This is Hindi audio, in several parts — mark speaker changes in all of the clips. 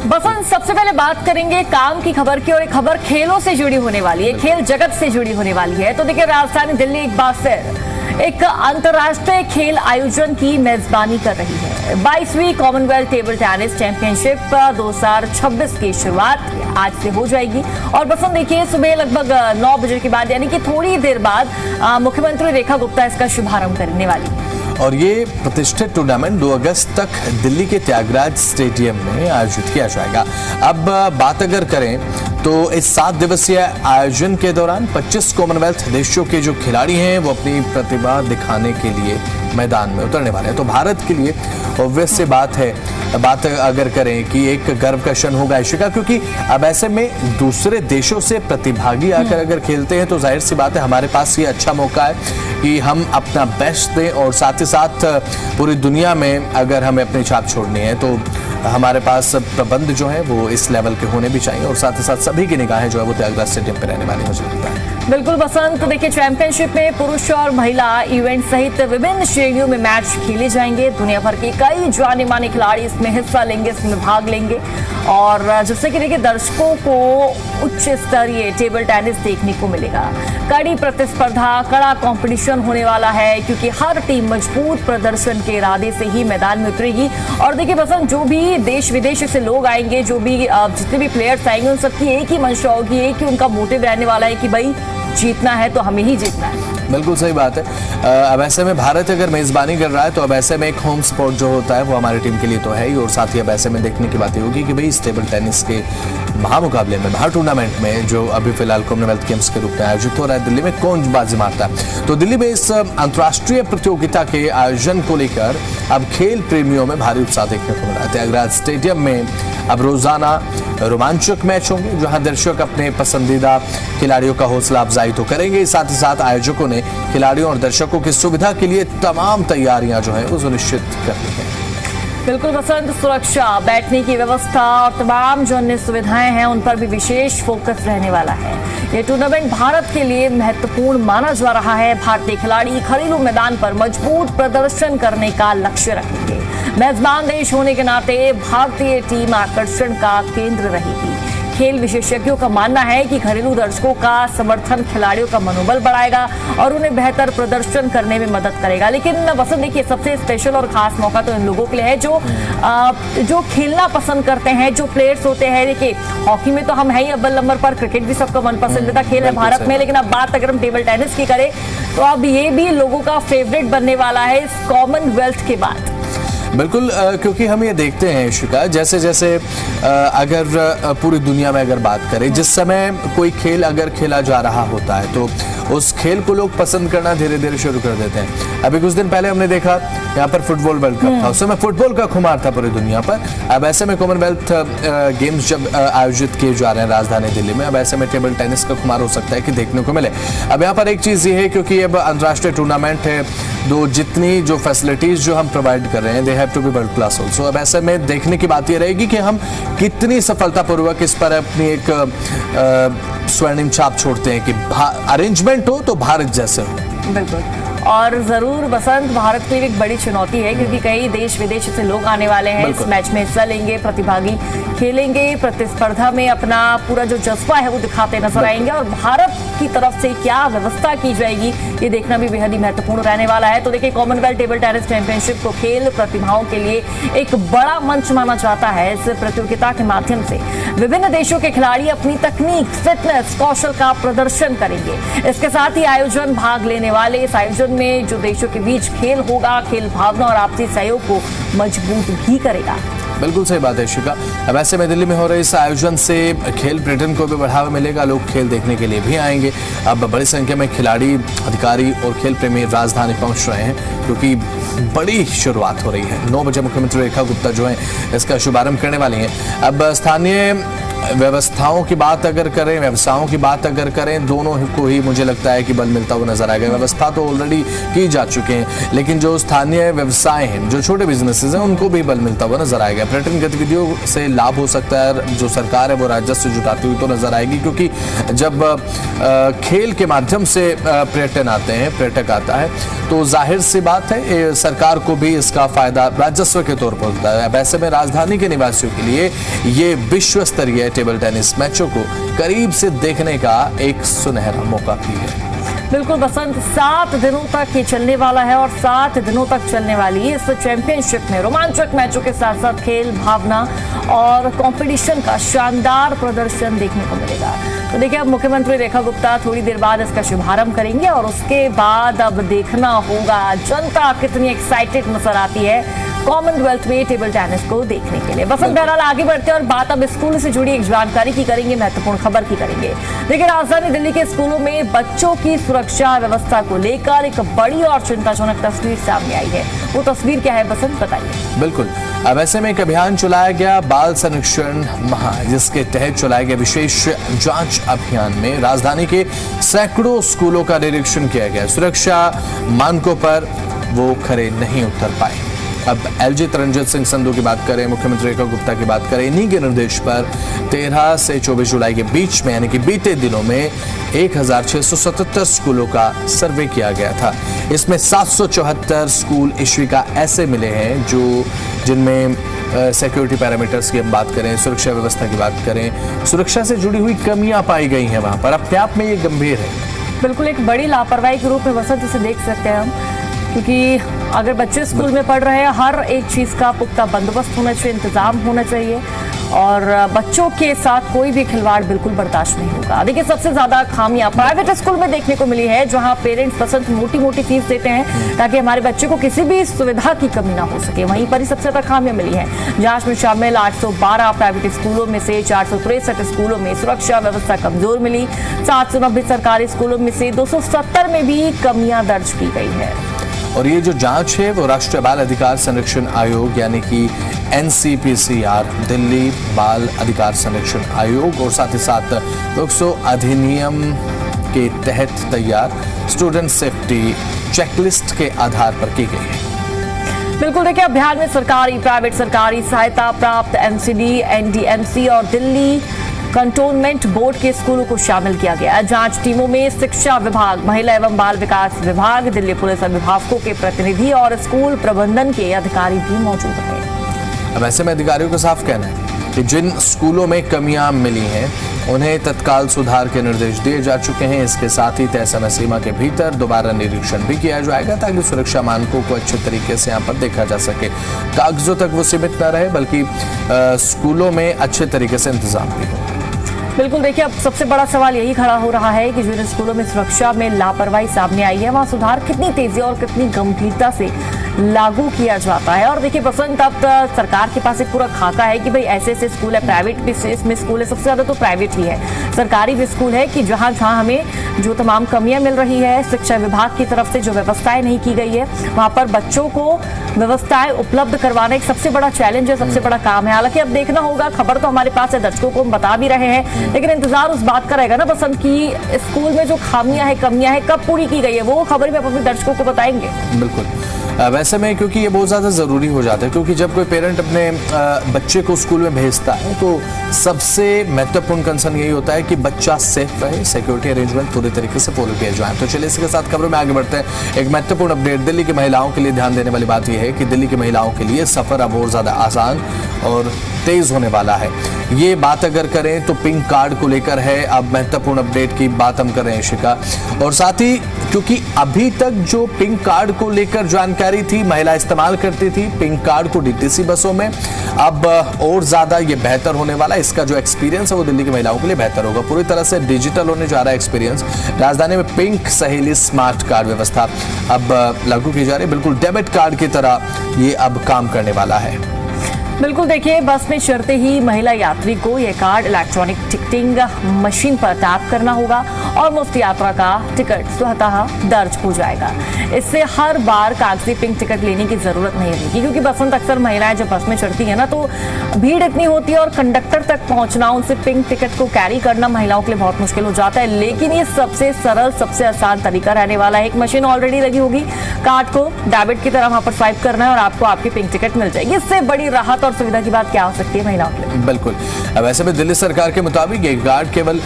Speaker 1: बसंत, सबसे पहले बात करेंगे काम की खबर की, और एक खबर खेलों से जुड़ी होने वाली है, खेल जगत से जुड़ी होने वाली है। तो देखिए, राजधानी दिल्ली एक बार फिर एक अंतर्राष्ट्रीय खेल आयोजन की मेजबानी कर रही है। 22वीं कॉमनवेल्थ टेबल टेनिस चैंपियनशिप 2026 की शुरुआत आज से हो जाएगी। और बसंत देखिए, सुबह लगभग 9 बजे के बाद, यानी कि थोड़ी देर बाद मुख्यमंत्री रेखा गुप्ता इसका शुभारंभ करने वाली है।
Speaker 2: और ये प्रतिष्ठित टूर्नामेंट 2 अगस्त तक दिल्ली के त्यागराज स्टेडियम में आयोजित किया जाएगा। अब बात अगर करें तो इस 7 दिवसीय आयोजन के दौरान 25 कॉमनवेल्थ देशों के जो खिलाड़ी हैं वो अपनी प्रतिभा दिखाने के लिए मैदान में उतरने वाले हैं। तो भारत के लिए ऑब्वियस से बात अगर करें कि एक गर्व का क्षण होगा इशिका, क्योंकि अब ऐसे में दूसरे देशों से प्रतिभागी आकर अगर खेलते हैं तो जाहिर सी बात है हमारे पास ये अच्छा मौका है कि हम अपना बेस्ट दें, और साथ ही साथ पूरी दुनिया में अगर हमें अपनी छाप छोड़नी है तो हमारे पास प्रबंध जो है वो इस लेवल के होने भी चाहिए, और साथ ही साथ सभी की निगाहें जो है वो त्यागराज स्टेडियम पर रहने वाली, मुझे लगता है।
Speaker 1: बिल्कुल बसंत, देखिए चैंपियनशिप में पुरुष और महिला इवेंट सहित विभिन्न श्रेणियों में मैच खेले जाएंगे। दुनिया भर के कई जाने माने खिलाड़ी इसमें हिस्सा लेंगे, इसमें भाग लेंगे, और जिससे कि देखिए दर्शकों को उच्च स्तरीय टेबल टेनिस देखने को मिलेगा। कड़ी प्रतिस्पर्धा, कड़ा कंपटीशन होने वाला है, क्योंकि हर टीम मजबूत प्रदर्शन के इरादे से ही मैदान में उतरेगी। और देखिए बसंत, जो भी देश विदेश से लोग आएंगे, जो भी जितने भी प्लेयर्स आएंगे, उन सबकी एक ही मंशा होगी, एक ही उनका मोटिव रहने वाला है कि भाई जीतना है तो हमें ही जीतना है।
Speaker 2: बिल्कुल सही बात है। अब ऐसे में भारत अगर मेजबानी कर रहा है तो अब ऐसे में एक होम स्पोर्ट जो होता है वो हमारी टीम के लिए तो है ही, और साथ ही अब ऐसे में देखने की बात होगी कि भाई इस टेबल टेनिस के महामुकाबले में, बाहर टूर्नामेंट में जो अभी फिलहाल कॉमनवेल्थ गेम्स के रूप में आयोजित हो रहा है दिल्ली में, कौन बाजी मारता है। तो दिल्ली में इस अंतर्राष्ट्रीय प्रतियोगिता के आयोजन को लेकर अब खेल प्रेमियों में भारी उत्साह देखने को मिला है। त्यागराज स्टेडियम में अब रोजाना रोमांचक मैच होंगे जहां दर्शक अपने पसंदीदा खिलाड़ियों का हौसला अफजाई तो करेंगे, साथ ही साथ आयोजकों ने खिलाड़ियों और दर्शकों की सुविधा के लिए तमाम तैयारियां जो है वो सुनिश्चित कर ली हैं।
Speaker 1: बिल्कुल बसंत, सुरक्षा, बैठने की व्यवस्था और तमाम जो अन्य सुविधाएं हैं उन पर भी विशेष फोकस रहने वाला है। ये टूर्नामेंट भारत के लिए महत्वपूर्ण माना जा रहा है। भारतीय खिलाड़ी घरेलू मैदान पर मजबूत प्रदर्शन करने का लक्ष्य रखेंगे। मेजबान देश होने के नाते भारतीय टीम आकर्षण का केंद्र रहेगी। खेल विशेषज्ञों का मानना है कि घरेलू दर्शकों का समर्थन खिलाड़ियों का मनोबल बढ़ाएगा और उन्हें बेहतर प्रदर्शन करने में मदद करेगा। लेकिन वसंत देखिए, सबसे स्पेशल और खास मौका तो इन लोगों के लिए है जो खेलना पसंद करते हैं, जो प्लेयर्स होते हैं। देखिए, हॉकी में तो हम है ही अव्वल नंबर पर, क्रिकेट भी सबका मनपसंदीदा खेल है भारत में, लेकिन अब बात अगर हम टेबल टेनिस की करें तो अब ये भी लोगों का फेवरेट बनने वाला है इस कॉमनवेल्थ के बाद।
Speaker 2: बिल्कुल, क्योंकि हम ये देखते हैं इशिका, जैसे जैसे अगर पूरी दुनिया में अगर बात करें, जिस समय कोई खेल अगर खेला जा रहा होता है तो उस खेल को लोग पसंद करना धीरे धीरे शुरू कर देते हैं। अभी कुछ दिन पहले हमने देखा यहाँ पर फुटबॉल वर्ल्ड कप था, उस समय फुटबॉल का खुमार था पूरी दुनिया पर। अब ऐसे में कॉमनवेल्थ गेम्स जब आयोजित किए जा रहे हैं राजधानी दिल्ली में, अब ऐसे में टेबल टेनिस का खुमार हो सकता है कि देखने को मिले। अब यहाँ पर एक चीज ये है, क्योंकि अब अंतर्राष्ट्रीय टूर्नामेंट है, तो जितनी जो फैसिलिटीज जो हम प्रोवाइड कर रहे हैं, they have to be world class also. अब ऐसे में देखने की बात ये रहेगी कि हम कितनी सफलतापूर्वक इस पर अपनी एक स्वर्णिम छाप छोड़ते हैं कि अरेंजमेंट हो तो भारत जैसे हो।
Speaker 1: बिल्कुल, और जरूर बसंत, भारत के लिए एक बड़ी चुनौती है, क्योंकि कई देश विदेश से लोग आने वाले हैं, इस मैच में हिस्सा लेंगे, प्रतिभागी खेलेंगे, प्रतिस्पर्धा में अपना पूरा जो जज्बा है वो दिखाते नजर आएंगे, और भारत की तरफ से क्या व्यवस्था की जाएगी ये देखना भी बेहद ही महत्वपूर्ण रहने वाला है। तो देखिए, कॉमनवेल्थ टेबल टेनिस चैंपियनशिप को खेल प्रतिभाओं के लिए एक बड़ा मंच माना जाता है। इस प्रतियोगिता के माध्यम से विभिन्न देशों के खिलाड़ी अपनी तकनीक, फिटनेस, कौशल का प्रदर्शन करेंगे। इसके साथ ही आयोजन भाग लेने वाले इस आयोजन में जो देशों के बीच खेल होगा, खेल भावना और आपसी सहयोग को मजबूत भी करेगा।
Speaker 2: बिल्कुल सही बात है शिका। अब ऐसे में दिल्ली में हो रहे इस आयोजन से खेल पर्यटन को भी बढ़ावा मिलेगा, लोग खेल देखने के लिए भी आएंगे। अब बड़ी संख्या में खिलाड़ी, अधिकारी और खेल प्रेमी राजधानी पहुंच रहे हैं, क्योंकि बड़ी शुरुआत हो रही है। 9 बजे मुख्यमंत्री रेखा गुप्ता जो है इसका शुभारंभ करने वाली हैं। अब स्थानीय व्यवस्थाओं की बात अगर करें, व्यवसायों की बात अगर करें, दोनों को ही मुझे लगता है कि बल मिलता हुआ नजर आएगा। व्यवस्था तो ऑलरेडी की जा चुके हैं, लेकिन जो स्थानीय व्यवसाय हैं, जो छोटे बिजनेसेस हैं, उनको भी बल मिलता हुआ नजर आएगा। पर्यटन गतिविधियों से लाभ हो सकता है, जो सरकार है वो राजस्व जुटाती हुई तो नजर आएगी, क्योंकि जब खेल के माध्यम से पर्यटन आते हैं, पर्यटक आता है, तो जाहिर सी बात है सरकार को भी इसका फायदा राजस्व के तौर पर होता है। वैसे में राजधानी के निवासियों के लिए ये विश्व स्तरीय टेबल टेनिस मैचों को करीब से देखने का एक सुनहरा मौका भी है।
Speaker 1: बिल्कुल बसंत, 7 दिनों तक ये चलने वाला है और 7 दिनों तक चलने वाली इस चैंपियनशिप में रोमांचक मैचों के साथ साथ खेल भावना और कंपटीशन का शानदार प्रदर्शन देखने को मिलेगा। तो देखिए, अब मुख्यमंत्री रेखा गुप्ता थोड़ी देर बाद इसका शुभारंभ करेंगे और उसके बाद अब देखना होगा जनता कितनी एक्साइटेड नजर आती है कॉमनवेल्थ में टेबल टेनिस को देखने के लिए। बसंत, बहरहाल आगे बढ़ते हैं और बात अब स्कूल से जुड़ी एक जानकारी की करेंगे, महत्वपूर्ण खबर की करेंगे। देखिए, राजधानी दिल्ली के स्कूलों में बच्चों की सुरक्षा व्यवस्था को लेकर एक बड़ी और चिंताजनक तस्वीर सामने आई है। वो तस्वीर क्या है बसंत, बताइए।
Speaker 2: बिल्कुल, अब ऐसे में एक अभियान चलाया गया, बाल संरक्षण माह, जिसके तहत चलाया गया विशेष जांच अभियान में राजधानी के सैकड़ों स्कूलों का निरीक्षण किया गया। सुरक्षा मानकों पर वो खरे नहीं उतर पाए। अब एलजी तरनजीत सिंह संधू की बात करें, मुख्यमंत्री रेखा गुप्ता की बात करें, इन्हीं के निर्देश पर 13 से 24 जुलाई के बीच में, यानी कि बीते दिनों में 1677 स्कूलों का सर्वे किया गया था। इसमें 774 स्कूल इश्विका ऐसे मिले हैं जिनमें सिक्योरिटी पैरामीटर्स की हम बात करें, सुरक्षा व्यवस्था की बात करें, सुरक्षा से जुड़ी हुई कमियां पाई गई हैं वहां पर। अपने आप में ये गंभीर है।
Speaker 1: बिल्कुल एक बड़ी लापरवाही के रूप में बसंत इसे देख सकते हैं हम, क्योंकि अगर बच्चे स्कूल में पढ़ रहे हैं, हर एक चीज़ का पुख्ता बंदोबस्त होना चाहिए, इंतजाम होना चाहिए और बच्चों के साथ कोई भी खिलवाड़ बिल्कुल बर्दाश्त नहीं होगा। देखिए, सबसे ज्यादा खामियां प्राइवेट स्कूल में देखने को मिली है, जहां पेरेंट्स पसंद मोटी मोटी फीस देते हैं ताकि हमारे बच्चे को किसी भी सुविधा की कमी ना हो सके। वहीं पर ही सबसे ज्यादा खामियां मिली हैं। जांच में शामिल 812 प्राइवेट स्कूलों में से 463 स्कूलों में सुरक्षा व्यवस्था कमजोर मिली। 790 सरकारी स्कूलों में से 270 में भी कमियां दर्ज की गई है।
Speaker 2: और ये जो जांच है वो राष्ट्रीय बाल अधिकार संरक्षण आयोग यानी कि NCPCR, दिल्ली बाल अधिकार संरक्षण आयोग और साथ ही साथ पोक्सो अधिनियम के तहत तैयार स्टूडेंट सेफ्टी चेकलिस्ट के आधार पर की गई है।
Speaker 1: बिल्कुल देखिए, अभियान में सरकारी, प्राइवेट, सरकारी सहायता प्राप्त NCD, NDMC और दिल्ली कंटोनमेंट बोर्ड के स्कूलों को शामिल किया गया। जांच टीमों में शिक्षा विभाग, महिला एवं बाल विकास विभाग, दिल्ली पुलिस अभिभावकों के प्रतिनिधि और स्कूल प्रबंधन के अधिकारी भी मौजूद रहे।
Speaker 2: अब ऐसे में अधिकारियों का साफ कहना है कि जिन स्कूलों में कमियां मिली हैं उन्हें तत्काल सुधार के निर्देश दिए जा चुके हैं। इसके साथ ही तय समय सीमा के भीतर दोबारा निरीक्षण भी किया जाएगा ताकि सुरक्षा मानकों को अच्छे तरीके से यहाँ पर देखा जा सके। कागजों तक वो सीमित न रहे बल्कि स्कूलों में अच्छे तरीके से इंतजाम भी हो।
Speaker 1: बिल्कुल देखिए, अब सबसे बड़ा सवाल यही खड़ा हो रहा है कि जिन स्कूलों में सुरक्षा में लापरवाही सामने आई है, वहां सुधार कितनी तेजी और कितनी गंभीरता से लागू किया जाता है। और देखिए बसंत, अब सरकार के पास एक पूरा खाका है कि भाई ऐसे ऐसे स्कूल है, प्राइवेट भी इसमें स्कूल है, सबसे ज्यादा तो प्राइवेट ही है, सरकारी भी स्कूल है कि जहां जहां हमें जो तमाम कमियां मिल रही है, शिक्षा विभाग की तरफ से जो व्यवस्थाएं नहीं की गई है, वहां पर बच्चों को व्यवस्थाएं उपलब्ध करवाना एक सबसे बड़ा चैलेंज है, सबसे बड़ा काम है। हालांकि अब देखना होगा, खबर तो हमारे पास है, दर्शकों को हम बता भी रहे हैं, लेकिन इंतजार उस बात का रहेगा ना बसंत की स्कूल में जो खामियां है, कमियां है, कब पूरी की गई है, वो खबर भी अपने दर्शकों को बताएंगे।
Speaker 2: बिल्कुल, वैसे में क्योंकि ये बहुत ज़्यादा ज़रूरी हो जाता है, क्योंकि जब कोई पेरेंट अपने बच्चे को स्कूल में भेजता है तो सबसे महत्वपूर्ण कंसर्न यही होता है कि बच्चा सेफ रहे, सिक्योरिटी अरेंजमेंट पूरे तरीके से फॉलो किए जाए। तो चलिए इसके साथ खबरों में आगे बढ़ते हैं। एक महत्वपूर्ण अपडेट दिल्ली की महिलाओं के लिए ध्यान देने वाली बात यह है कि दिल्ली की महिलाओं के लिए सफ़र अब और ज़्यादा आसान और तेज होने वाला है। ये बात अगर करें तो पिंक कार्ड को लेकर है, अब महत्वपूर्ण अपडेट की बात हम कर रहे हैं शिखा। और साथ ही क्योंकि अभी तक जो पिंक कार्ड को लेकर जानकारी थी, महिला इस्तेमाल करती थी पिंक कार्ड को DTC बसों में, अब और ज्यादा ये बेहतर होने वाला है। इसका जो एक्सपीरियंस है वो दिल्ली की महिलाओं के लिए बेहतर होगा, पूरी तरह से डिजिटल होने जा रहा है एक्सपीरियंस। राजधानी में पिंक सहेली स्मार्ट कार्ड व्यवस्था अब लागू की जा रही है, बिल्कुल डेबिट कार्ड की तरह ये अब काम करने वाला है।
Speaker 1: बिल्कुल देखिए, बस में चढ़ते ही महिला यात्री को यह कार्ड इलेक्ट्रॉनिक टिकटिंग मशीन पर टैप करना होगा और मुफ्त यात्रा का टिकट स्वतः दर्ज हो जाएगा। इससे हर बार कागजी पिंक टिकट लेने की जरूरत नहीं रहेगी, क्योंकि बसंत अक्सर महिलाएं जब बस में चढ़ती है ना तो भीड़ इतनी होती है और कंडक्टर तक पहुंचना, उनसे पिंक टिकट को कैरी करना महिलाओं के लिए बहुत मुश्किल हो जाता है। लेकिन ये सबसे सरल, सबसे आसान तरीका रहने वाला है। एक मशीन ऑलरेडी लगी होगी, कार्ड को डेबिट की तरह वहां पर स्वाइप करना है और आपको आपकी पिंक टिकट मिल जाएगी। इससे बड़ी राहत और सुविधा की बात क्या हो सकती है महिलाओं के लिए?
Speaker 2: बिल्कुल। अब ऐसे में दिल्ली सरकार के मुताबिक ये कार्ड केवल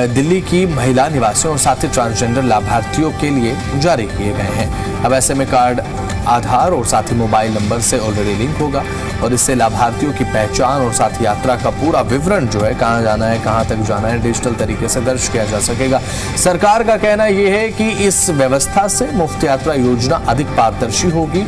Speaker 2: दिल्ली की महिला निवासियों और साथ ही ट्रांसजेंडर लाभार्थियों के लिए जारी किए गए हैं। अब ऐसे में कार्ड आधार और साथ ही मोबाइल नंबर से ऑलरेडी लिंक होगा और इससे लाभार्थियों की पहचान और साथ ही यात्रा का पूरा विवरण जो है, कहाँ जाना है, कहाँ तक जाना है, डिजिटल तरीके से दर्ज किया जा सकेगा। सरकार का कहना यह है कि इस व्यवस्था से मुफ्त यात्रा योजना अधिक पारदर्शी होगी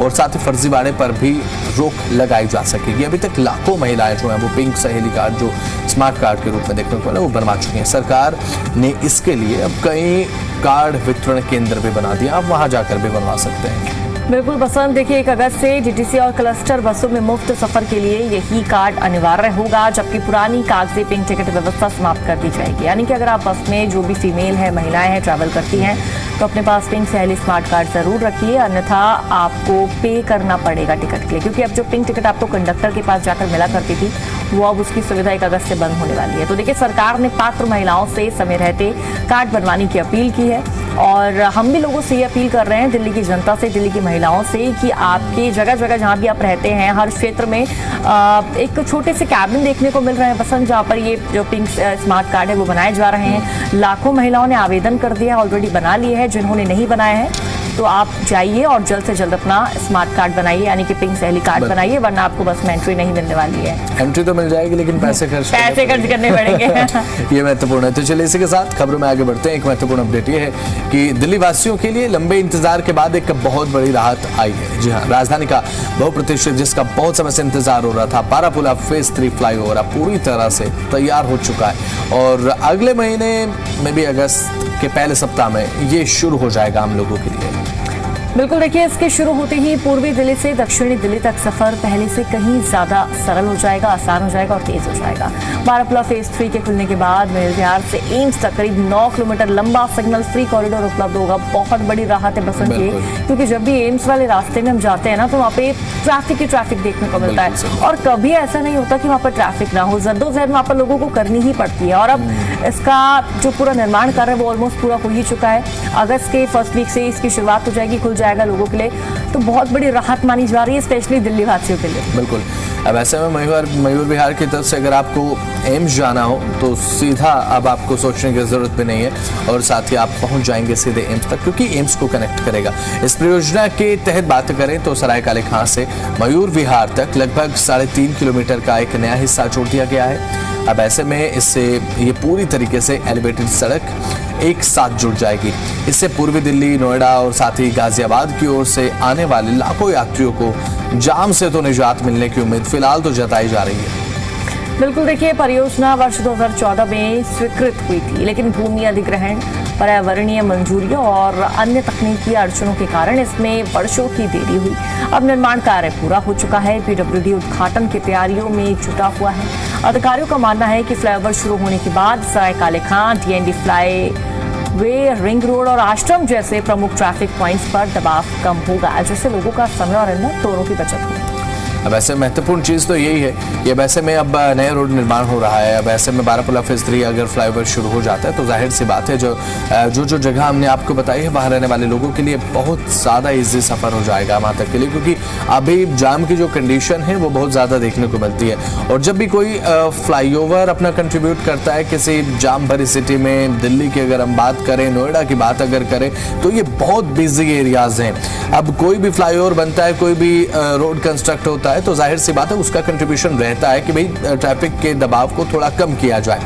Speaker 2: और साथ ही फर्जीवाड़े पर भी रोक लगाई जा सकेगी। अभी तक लाखों महिलाएं जो हैं वो पिंक सहेली कार्ड, जो स्मार्ट कार्ड के रूप में देखने को मिला, वो बनवा चुकी हैं। सरकार ने इसके लिए अब कई कार्ड वितरण केंद्र भी बना दिए, आप वहां जाकर भी बनवा सकते हैं।
Speaker 1: बिल्कुल बसंत, देखिए 1 अगस्त से डीटीसी और क्लस्टर बसों में मुफ्त सफर के लिए यही कार्ड अनिवार्य होगा, जबकि पुरानी कागजी पिंक टिकट व्यवस्था समाप्त कर दी जाएगी। यानी कि अगर आप बस में जो भी फीमेल है, महिलाएं हैं, ट्रैवल करती हैं, तो अपने पास पिंक सहेली स्मार्ट कार्ड जरूर रखिए, अन्यथा आपको पे करना पड़ेगा टिकट के लिए, क्योंकि अब जो पिंक टिकट आपको कंडक्टर के पास जाकर मिला करती थी, वो अब उसकी सुविधा 1 अगस्त से बंद होने वाली है। तो देखिए, सरकार ने पात्र महिलाओं से समय रहते कार्ड बनवाने की अपील की है और हम भी लोगों से ये अपील कर रहे हैं, दिल्ली की जनता से, दिल्ली की महिलाओं से, कि आपकी जगह जगह जहां भी आप रहते हैं, हर क्षेत्र में एक छोटे से कैबिन देखने को मिल रहे हैं बसंत, जहां पर ये जो पिंक स्मार्ट कार्ड है वो बनाए जा रहे हैं। लाखों महिलाओं ने आवेदन कर दिया है, ऑलरेडी बना लिए हैं। जिन्होंने नहीं बनाया है तो आप जाइए और जल्द से जल्द अपना स्मार्ट कार्ड बनाइए, यानी कि पिंक सहेली कार्ड बनाइए, वरना आपको बस में एंट्री नहीं मिलने वाली है।
Speaker 2: एंट्री तो मिल जाएगी लेकिन पैसे खर्च
Speaker 1: करने पड़ेंगे।
Speaker 2: ये महत्वपूर्ण है। तो चलिए इसी के साथ खबरों में आगे बढ़ते हैं। एक महत्वपूर्ण अपडेट ये है कि दिल्ली वासियों के लिए लंबे इंतजार के बाद एक बहुत बड़ी राहत आई है। जी हाँ, राजधानी का बहुप्रतीक्षित, जिसका बहुत समय से इंतजार हो रहा था, बारापुला फेज 3 फ्लाईओवर अब पूरी तरह से तैयार हो चुका है और अगले महीने में भी अगस्त के पहले सप्ताह में ये शुरू हो जाएगा हम लोगों के लिए।
Speaker 1: बिल्कुल, देखिए इसके शुरू होते ही पूर्वी दिल्ली से दक्षिणी दिल्ली तक सफर पहले से कहीं ज्यादा सरल हो जाएगा, आसान हो जाएगा और तेज हो जाएगा। बारापुला फेज 3 के खुलने के बाद मेल विहार से एम्स तक करीब 9 किलोमीटर लंबा सिग्नल फ्री कॉरिडोर उपलब्ध होगा। बहुत बड़ी राहत है बसंत ये, क्योंकि जब भी एम्स वाले रास्ते में हम जाते हैं ना तो वहाँ पे ट्रैफिक देखने को मिलता है और कभी ऐसा नहीं होता कि वहाँ पर ट्रैफिक ना हो। जद्दोजहद वहाँ पर लोगों को करनी ही पड़ती है और अब इसका जो पूरा निर्माण कार्य है वो ऑलमोस्ट पूरा हो ही चुका है। अगस्त के फर्स्ट वीक से इसकी शुरुआत हो जाएगी, खुल जाएगा लोगों के लिए, तो बहुत बड़ी राहत मानी जा रही है, स्पेशली दिल्ली वासियों के लिए।
Speaker 2: बिल्कुल। अब ऐसे में मयूर विहार की तरफ से अगर आपको एम्स जाना हो तो सीधा अब आपको सोचने की जरूरत भी नहीं है और साथ ही आप पहुंच जाएंगे सीधे एम्स तक, क्योंकि एम्स को कनेक्ट करेगा। इस परियोजना के तहत बात करें तो सराय काले खां से मयूर विहार तक लगभग 3.5 किलोमीटर का एक नया हिस्सा जोड़ दिया गया है। अब ऐसे में इससे ये पूरी तरीके से एलिवेटेड सड़क एक साथ जुड़ जाएगी। इससे पूर्वी दिल्ली, नोएडा और साथ ही गाजियाबाद की ओर से आने वाले लाखों यात्रियों को जाम से तो निजात मिलने की उम्मीद फिलहाल तो जताई जा रही है।
Speaker 1: बिल्कुल, देखिए परियोजना वर्ष 2014 में स्वीकृत हुई थी, लेकिन भूमि अधिग्रहण, पर्यावरणीय मंजूरियों और अन्य तकनीकी अड़चनों के कारण इसमें वर्षों की देरी हुई। अब निर्माण कार्य पूरा हो चुका है। पीडब्ल्यूडी उद्घाटन की तैयारियों में जुटा हुआ है। अधिकारियों का मानना है कि फ्लाईओवर शुरू होने के बाद सराय काले खां, डीएनडी फ्लाई वे, रिंग रोड और आश्रम जैसे प्रमुख ट्रैफिक पॉइंट्स पर दबाव कम होगा, जिससे लोगों का समय और ईंधन दोनों की बचत होगी।
Speaker 2: अब ऐसे महत्वपूर्ण चीज़ तो यही है कि अब ऐसे में अब नया रोड निर्माण हो रहा है। अब ऐसे में बारापुला फेज 3 अगर फ्लाईओवर शुरू हो जाता है तो जाहिर सी बात है जो जगह हमने आपको बताई है वहाँ रहने वाले लोगों के लिए बहुत ज़्यादा इजी सफ़र हो जाएगा वहाँ तक के लिए, क्योंकि अभी जाम की जो कंडीशन है वो बहुत ज़्यादा देखने को मिलती है। और जब भी कोई फ्लाईओवर अपना कंट्रीब्यूट करता है किसी जाम भरी सिटी में, दिल्ली की अगर हम बात करें, नोएडा की बात अगर करें, तो ये बहुत बिजी एरियाज हैं। अब कोई भी फ्लाईओवर बनता है, कोई भी रोड कंस्ट्रक्ट होता है तो जाहिर सी बात है उसका कंट्रीब्यूशन रहता है कि भाई ट्रैफिक के दबाव को थोड़ा कम किया जाए।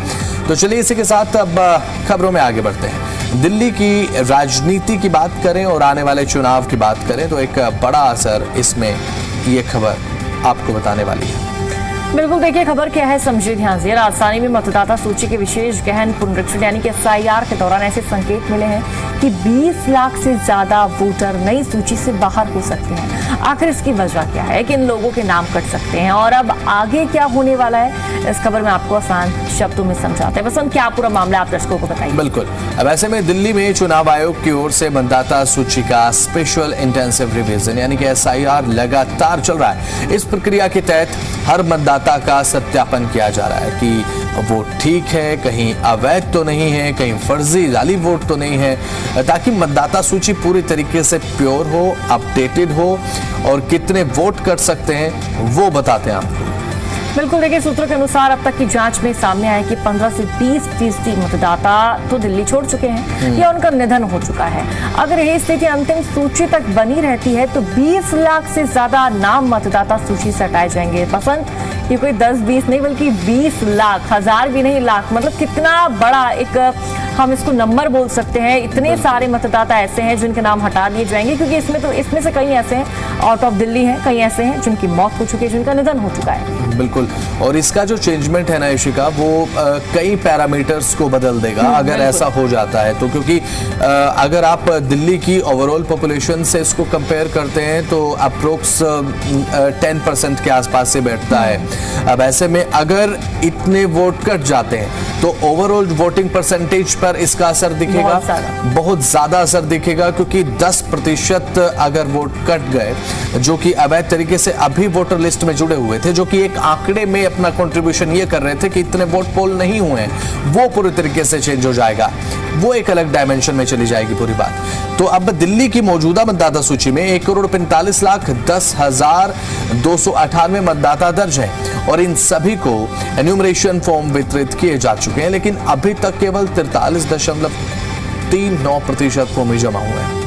Speaker 2: तो चलिए इसी के साथ अब खबरों में आगे बढ़ते हैं। दिल्ली की राजनीति की बात करें और आने वाले चुनाव की बात करें तो एक बड़ा असर इसमें ये खबर आपको बताने वाली है।
Speaker 1: बिल्कुल, देखिए खबर क्या है समझिए ध्यान से। राजधानी में मतदाता सूची के विशेष गहन पुनरीक्षण यानी कि SIR के दौरान ऐसे संकेत मिले हैं कि 20 लाख से ज्यादा वोटर नई सूची से बाहर हो सकते हैं। आखिर इसकी वजह क्या है कि इन लोगों के नाम कट सकते हैं और अब आगे क्या होने वाला है, इस खबर में आपको आसान शब्दों में समझाते हैं। वसंत, क्या पूरा मामला आप दर्शकों को बताइए।
Speaker 2: बिल्कुल। अब ऐसे में दिल्ली में चुनाव आयोग की ओर से मतदाता सूची का स्पेशल इंटेंसिव रिवीजन यानी कि SIR लगातार चल रहा है। इस प्रक्रिया के तहत हर मतदाता का सत्यापन किया जा रहा है कि वो ठीक है, कहीं अवैध तो नहीं है, कहीं फर्जी जाली वोट तो नहीं है, ताकि मतदाता सूची पूरी तरीके से प्योर हो, अपडेटेड हो और कितने वोट कर सकते हैं वो बताते हैं आपको।
Speaker 1: बिल्कुल, देखिए सूत्रों के अनुसार अब तक की जांच में सामने आया कि 15 से 20% मतदाता तो दिल्ली छोड़ चुके हैं या उनका निधन हो चुका है। अगर यही स्थिति अंतिम सूची तक बनी रहती है तो 20 लाख से ज्यादा नाम मतदाता सूची से हटाए जाएंगे। बसंत, ये कोई 10-20 नहीं बल्कि 20 लाख, हजार भी नहीं लाख, मतलब कितना बड़ा एक हम इसको नंबर बोल सकते हैं। इतने सारे मतदाता ऐसे हैं जिनके नाम हटा दिए जाएंगे, क्योंकि इसमें से कई ऐसे हैं आउट ऑफ दिल्ली हैं, कई ऐसे हैं जिनकी मौत हो चुकी है, जिनका निधन हो चुका है।
Speaker 2: बिल्कुल, और इसका जो चेंजमेंट है ना इशिका, वो कई पैरामीटर्स को बदल देगा अगर ऐसा हो जाता है तो, क्योंकि अगर आप दिल्ली की ओवरऑल पॉपुलेशन से इसको कंपेयर करते हैं तो अप्रोक्स 10% के आसपास से बैठता है। अब ऐसे में अगर इतने वोट कट जाते हैं तो ओवरऑल वोटिंग परसेंटेज पर इसका असर दिखेगा, बहुत ज्यादा असर दिखेगा, क्योंकि 10% अगर वोट कट गए जो कि अवैध तरीके से अभी वोटर लिस्ट में जुड़े हुए थे, जो कि एक आंकड़े में अपना कंट्रीब्यूशन ये कर रहे थे कि इतने वोट पोल नहीं हुए हैं, वो पूरी तरीके से चेंज हो जाएगा, वो एक अलग डायमेंशन में चली जाएगी पूरी बात। तो अब दिल्ली की मौजूदा मतदाता सूची में 1,45,10,298 मतदाता दर्ज हैं और इन सभी को एन्यूमरेशन फॉर्म वितरित किए जा चुके हैं, लेकिन अभी तक केवल 43.39% फॉर्म ही जमा हुए हैं।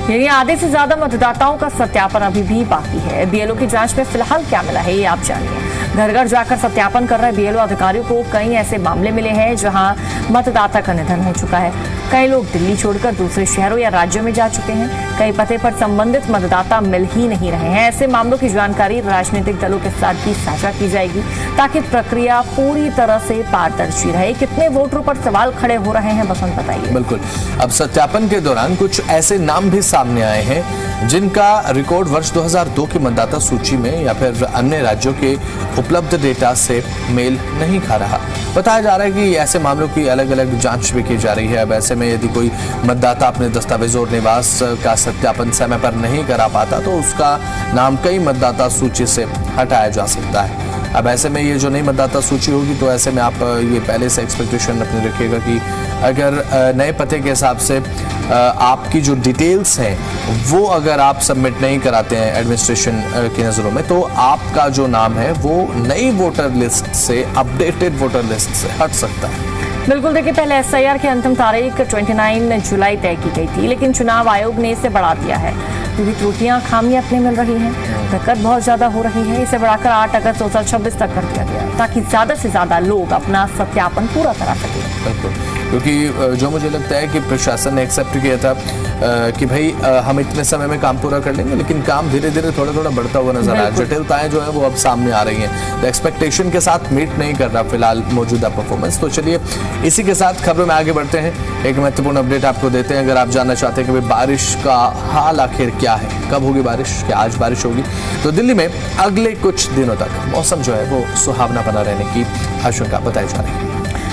Speaker 1: यानी आधे से ज्यादा मतदाताओं का सत्यापन अभी भी बाकी है। BLO की जांच में फिलहाल क्या मिला है ये आप जानिए। घर घर जाकर सत्यापन कर रहे BLO अधिकारियों को कई ऐसे मामले मिले हैं जहां मतदाता का निधन हो चुका है। कई लोग दिल्ली छोड़कर दूसरे शहरों या राज्यों में जा चुके हैं। कई पते पर संबंधित मतदाता मिल ही नहीं रहे हैं। ऐसे मामलों की जानकारी राजनीतिक दलों के साथ भी साझा की जाएगी ताकि प्रक्रिया पूरी तरह से पारदर्शी रहे। कितने वोटरों पर सवाल खड़े हो रहे हैं, बसंत बताइए।
Speaker 2: बिल्कुल, अब सत्यापन के दौरान कुछ ऐसे नाम भी सामने आए हैं जिनका रिकॉर्ड वर्ष 2002 की मतदाता सूची में या फिर अन्य राज्यों के उपलब्ध डेटा से मेल नहीं खा रहा। बताया जा रहा है कि ऐसे मामलों की अलग अलग जांच भी की जा रही है। अब ऐसे में यदि कोई मतदाता अपने दस्तावेज और निवास का सत्यापन समय पर नहीं करा पाता तो उसका नाम कई मतदाता सूची से हटाया जा सकता है। अब ऐसे में ये जो नई मतदाता सूची होगी तो ऐसे में आप ये पहले से एक्सपेक्टेशन अपने रखिएगा कि अगर नए पते के हिसाब से आपकी जो डिटेल्स हैं वो अगर आप सबमिट नहीं कराते हैं एडमिनिस्ट्रेशन की नज़रों में तो आपका जो नाम है वो नई वोटर लिस्ट से, अपडेटेड वोटर लिस्ट से हट सकता है।
Speaker 1: बिल्कुल, देखिए पहले SIR की अंतिम तारीख 29 जुलाई तय की गई थी, लेकिन चुनाव आयोग ने इसे बढ़ा दिया है क्योंकि त्रुटियां, खामियां अपने मिल रही हैं, दिक्कत बहुत ज्यादा हो रही है। इसे बढ़ाकर 8 अगस्त 2026 तक कर दिया गया ताकि ज्यादा से ज्यादा लोग अपना सत्यापन पूरा करा सकें।
Speaker 2: बिल्कुल, क्योंकि जो मुझे लगता है कि प्रशासन ने एक्सेप्ट किया था कि भाई हम इतने समय में काम पूरा कर लेंगे, लेकिन काम धीरे धीरे थोड़ा थोड़ा बढ़ता हुआ नजर आ रहा है। जटिलताएं जो है वो अब सामने आ रही हैं, तो एक्सपेक्टेशन के साथ मीट नहीं कर रहा फिलहाल मौजूदा परफॉर्मेंस। तो चलिए इसी के साथ खबरों में आगे बढ़ते हैं, एक महत्वपूर्ण अपडेट आपको देते हैं। अगर आप जानना चाहते हैं कि भाई बारिश का हाल आखिर क्या है, कब होगी बारिश, क्या आज बारिश होगी, तो दिल्ली में अगले कुछ दिनों तक मौसम जो है वो सुहावना बना रहने की आशंका बताई जा रही है।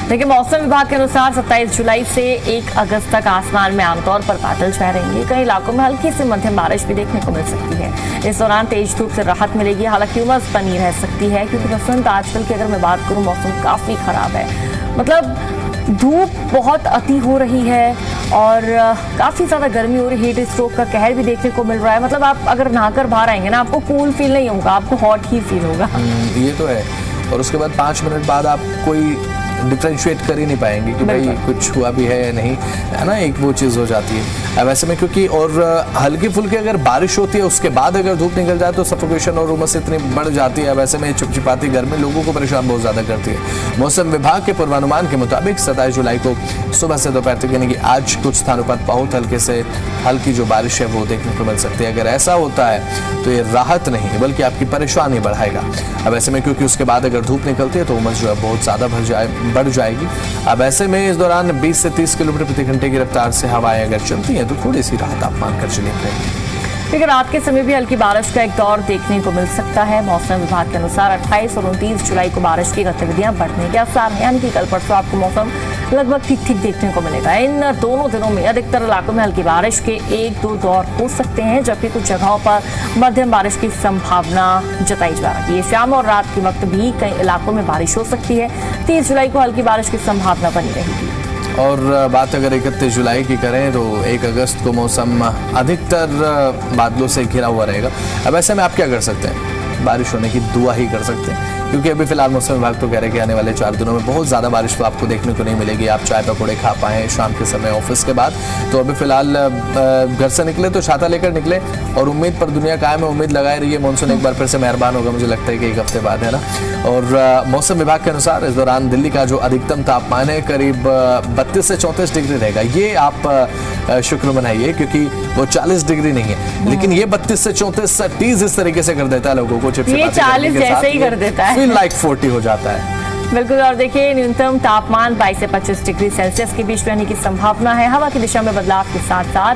Speaker 1: देखिए मौसम विभाग के अनुसार 27 जुलाई से 1 अगस्त तक आसमान में आमतौर पर बादल छाए रहेंगे। कई इलाकों में हल्की से मध्यम बारिश भी देखने को मिल सकती है। इस दौरान तेज धूप से राहत मिलेगी, हालांकि उमस बनी रह सकती है क्योंकि बसंत आजकल की अगर मैं बात करूं मौसम काफी खराब है। मतलब धूप बहुत अति हो रही है और काफी ज्यादा गर्मी हो रही है। हीट स्ट्रोक का कहर भी देखने को मिल रहा है। मतलब आप अगर नहाकर बाहर आएंगे ना, आपको कूल फील नहीं होगा, आपको हॉट ही फील होगा।
Speaker 2: ये तो है, और उसके बाद 5 मिनट बाद आप कोई डिफ्रेंशिएट कर ही नहीं पाएंगे कि भाई कुछ हुआ भी है या नहीं, है ना, एक वो चीज़ हो जाती है। अब ऐसे में क्योंकि और हल्की फुल्की अगर बारिश होती है उसके बाद अगर धूप निकल जाए तो सफोकेशन और उमस इतनी बढ़ जाती है। अब ऐसे में चिपचिपाती गर्मी लोगों को परेशान बहुत ज़्यादा करती है। मौसम विभाग के पूर्वानुमान के मुताबिक 27 जुलाई को सुबह से दोपहर तक यानी कि आज कुछ स्थानों पर बहुत हल्के से हल्की जो बारिश है वो देखने को मिल सकती है। अगर ऐसा होता है तो ये राहत नहीं बल्कि आपकी परेशानी बढ़ाएगा। अब ऐसे में क्योंकि उसके बाद अगर धूप निकलती है तो उमस जो है बहुत ज़्यादा बढ़ जाएगी। अब ऐसे में इस दौरान 20 से 30 किलोमीटर प्रति घंटे की रफ्तार से हवाएं अगर चलती हैं तो थोड़ी सी राहत आप मानकर चलिए रहेगी।
Speaker 1: लेकिन रात के समय भी हल्की बारिश का एक दौर देखने को मिल सकता है। मौसम विभाग के अनुसार 28 और 29 जुलाई को बारिश की गतिविधियां बढ़ने के आसार हैं, यानी कि कल परसों आपको मौसम लगभग ठीक ठीक देखने को मिलेगा। इन दोनों दिनों में अधिकतर इलाकों में हल्की बारिश के 1-2 दौर हो सकते हैं, जबकि कुछ जगहों पर मध्यम बारिश की संभावना जताई जा रही है। शाम और रात के वक्त भी कई इलाकों में बारिश हो सकती है। 30 जुलाई को हल्की बारिश की संभावना बनी रहेगी।
Speaker 2: और बात अगर 31 जुलाई की करें तो 1 अगस्त को मौसम अधिकतर बादलों से घिरा हुआ रहेगा। अब ऐसे में आप क्या कर सकते हैं? बारिश होने की दुआ ही कर सकते हैं, क्योंकि अभी फिलहाल मौसम विभाग तो कह रहे हैं कि आने वाले 4 दिनों में बहुत ज़्यादा बारिश तो आपको देखने को नहीं मिलेगी। आप चाय पकौड़े खा पाएँ शाम के समय ऑफिस के बाद, तो अभी फिलहाल घर से निकले तो छाता लेकर निकले और उम्मीद पर दुनिया कायम है, उम्मीद लगाए रही है। मानसून एक बार फिर से मेहरबान होगा, मुझे लगता है कि 1 हफ्ते बाद, है ना। और मौसम विभाग के अनुसार इस दौरान दिल्ली का जो अधिकतम तापमान है करीब 32 से 34 डिग्री रहेगा। ये आप शुक्र मनाइए, क्योंकि वो 40 डिग्री नहीं है, लेकिन ये 32 से 34 30 इस तरीके से कर देता है लोगों को।
Speaker 1: ये 40 जैसे ही कर देता है,
Speaker 2: फील लाइक 40 हो जाता है।
Speaker 1: बिल्कुल। और देखिए, न्यूनतम तापमान 22 से 25 डिग्री सेल्सियस के बीच रहने की संभावना है। हवा की दिशा में बदलाव के साथ साथ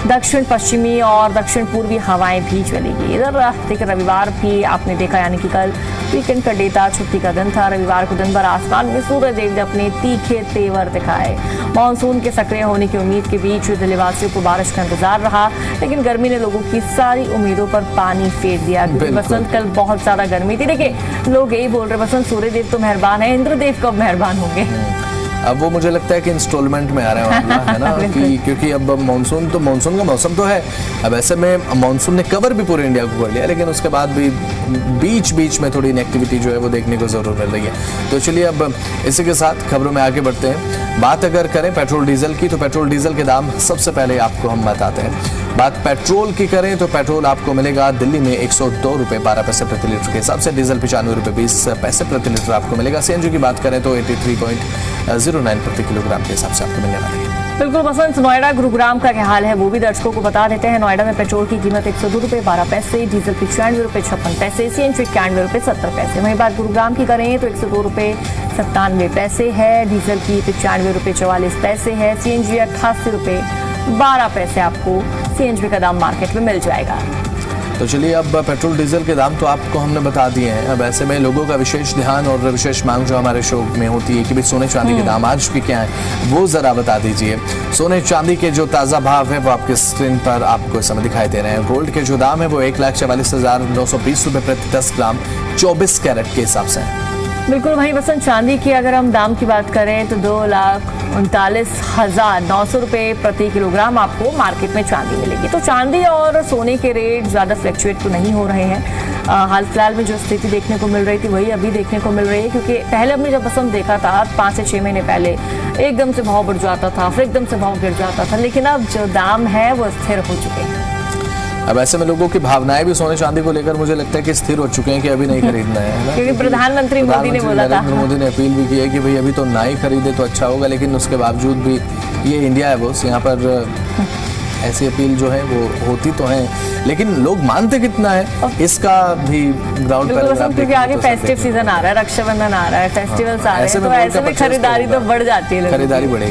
Speaker 1: दक्षिण पश्चिमी और दक्षिण पूर्वी हवाएं भी चलेगी। इधर देखिए, रविवार भी आपने देखा, यानी कि कल वीकेंड का डे था, छुट्टी का दिन था। रविवार को दिन भर आसमान में सूर्यदेव ने अपने तीखे तेवर दिखाए। मानसून के सक्रिय होने की उम्मीद के बीच दिल्लीवासियों को बारिश का इंतजार रहा, लेकिन गर्मी ने लोगों की सारी उम्मीदों पर पानी फेर दिया। क्योंकि बसंत कल बहुत ज्यादा गर्मी थी। देखिए, लोग यही बोल रहे, बसंत सूर्यदेव तो मेहरबान है, इंद्रदेव कब मेहरबान होंगे?
Speaker 2: अब वो मुझे लगता है कि इंस्टॉलमेंट में आ रहे हैं, है ना। क्योंकि अब मानसून का मौसम तो है। अब ऐसे में मानसून ने कवर भी पूरे इंडिया को कर लिया, लेकिन उसके बाद भी बीच में थोड़ी इनएक्टिविटी जो है वो देखने को जरूर मिल रही है। तो चलिए अब इसी के साथ खबरों में आगे बढ़ते हैं। बात अगर करें पेट्रोल डीजल की, तो पेट्रोल डीजल के दाम सबसे पहले आपको हम बताते हैं। बात पेट्रोल की करें तो पेट्रोल आपको मिलेगा दिल्ली में 102 रुपये 12 पैसे प्रति लीटर के हिसाब से। डीजल 95 रुपये 20 पैसे प्रति लीटर आपको मिलेगा। सीएनजी की बात करें तो 83.09 प्रति किलोग्राम के हिसाब से आपको मिलने वाली है।
Speaker 1: बिल्कुल बसंत, नोएडा गुरुग्राम का क्या हाल है वो भी दर्शकों को बता देते हैं। नोएडा में पेट्रोल की कीमत 102 रुपये 12 पैसे, डीजल 95 रुपये 56 पैसे, सीएनजी 91 रुपये 70 पैसे। वहीं बात गुरुग्राम की करें तो 102 रुपये 97 पैसे है, डीजल की 95 रुपये 44 पैसे है, सीएनजी 88 रुपये 12 पैसे आपको सीएनजी का दाम मार्केट में मिल जाएगा।
Speaker 2: तो चलिए अब पेट्रोल डीजल के दाम तो आपको हमने बता दिए हैं। अब ऐसे में लोगों का विशेष ध्यान और विशेष मांग जो हमारे शो में होती है कि भाई सोने चांदी के दाम आज भी क्या है, वो जरा बता दीजिए। सोने चांदी के जो ताज़ा भाव है वो आपके स्क्रीन पर आपको इस समय दिखाई दे रहे हैं। गोल्ड के जो दाम है वो 1,44,920 रुपये प्रति 10 ग्राम 24 कैरेट के हिसाब से है।
Speaker 1: बिल्कुल। वहीं बसंत, चांदी की अगर हम दाम की बात करें तो 2,39,900 रुपये प्रति किलोग्राम आपको मार्केट में चांदी मिलेगी। तो चांदी और सोने के रेट ज़्यादा फ्लक्चुएट तो नहीं हो रहे हैं। हाल फिलहाल में जो स्थिति देखने को मिल रही थी वही अभी देखने को मिल रही है, क्योंकि पहले हमने जब बसंत देखा था 5 से 6 महीने पहले एकदम से भाव बढ़ जाता था, फिर एकदम से भाव गिर जाता था, लेकिन अब जो दाम है वो स्थिर हो चुके हैं।
Speaker 2: अब ऐसे में लोगों की भावनाएं भी सोने चांदी को लेकर मुझे लगता है कि स्थिर हो चुके हैं कि अभी नहीं खरीदना है ना।
Speaker 1: क्योंकि प्रधानमंत्री मोदी ने बोला था,
Speaker 2: मोदी ने अपील भी की है कि भाई अभी तो ना ही खरीदे तो अच्छा होगा, लेकिन उसके बावजूद भी ये इंडिया है बॉस, यहाँ पर ऐसी अपील जो है वो होती तो है, लेकिन लोग मानते कितना है इसका भी ग्राउंड पर।
Speaker 1: क्योंकि आगे फेस्टिव सीजन आ रहा है, रक्षाबंधन आ रहा है, फेस्टिवल्स आ रहे हैं, तो ऐसे में खरीदारी तो बढ़ जाती है,
Speaker 2: खरीदारी बढ़ेगी।